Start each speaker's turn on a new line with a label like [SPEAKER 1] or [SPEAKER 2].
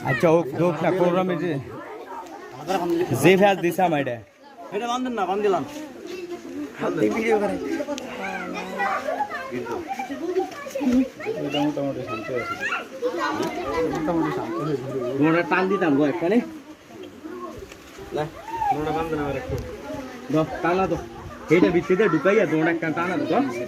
[SPEAKER 1] আচ্ছা ও দোক না প্রোগ্রামে যে ফ্যাস দিছাম এটা
[SPEAKER 2] এটা বান্ধেন না বান্ধিলাম ভিডিও করে মোটামুটি শান্ত আছে
[SPEAKER 1] মোটা টান দিতাম গো একখানে
[SPEAKER 2] না মোটা বান্ধেন আর একটু
[SPEAKER 1] দাও টানা তো এইটা ভিতরে ঢুকাইয়া দোড়া টানা তো